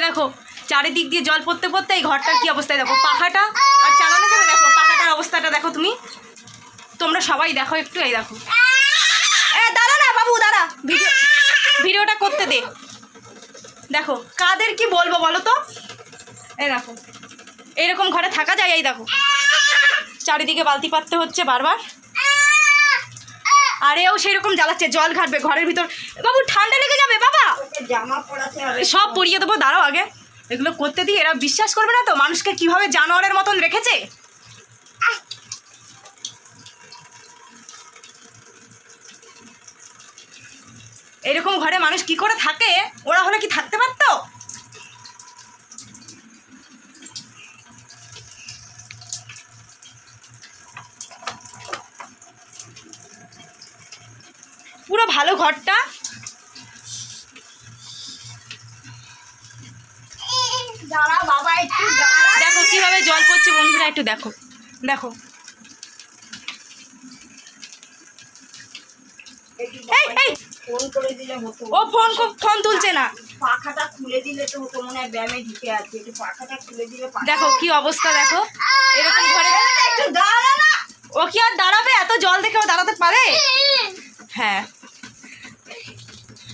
দেখো চারিদিক দিয়ে জল পড়তে পড়তে এই ঘরটার কি অবস্থায় দেখো, পাখাটা আর চালানো যাবে? দেখো পাখাটার অবস্থাটা দেখো তুমি, তোমরা সবাই দেখো একটু। এই দেখো, দাঁড়া না বাবু, দাঁড়া, ভিডিওটা করতে দে। দেখো কাদের কি বলবো বলো তো। এই দেখো এইরকম ঘরে থাকা যায়? এই দেখো চারিদিকে বালতি পাততে হচ্ছে বারবার, আর এও সেই রকম জ্বালাচ্ছে, জল ঘাটবে ঘরের ভিতর। বাবু ঠান্ডা লেগে যাবে বাবা, জামা পরাতে হবে, সব পরিয়ে দেবো, দাঁড়াও আগে। এগুলো করতে দিয়ে এরা বিশ্বাস করবে না তো মানুষকে কিভাবে জানোয়ারের মতন রেখেছে। এরকম ঘরে মানুষ কি করে থাকে? ওরা হলে কি থাকতে পারতো? পুরো ভালো ঘরটা, দাঁড়াও বাবা একটু, দেখো কিভাবে জল পড়ছে বন্ধুরা, একটু দেখো। দেখো এই এই ফোন করে দিলে হতো। ও ফোন তুলছে না, পাখাটা খুলে দিলে তো হতো, মনে হয় ব্যায়ামে ঢুকে আছে, একটু পাখাটা খুলে দিলে। দেখো কি অবস্থা, দেখো এরকম ঘরে। একটু দাঁড়া না, ও কি আর দাঁড়াবে? এত জল দেখে ও দাঁড়াতে পারে? হ্যাঁ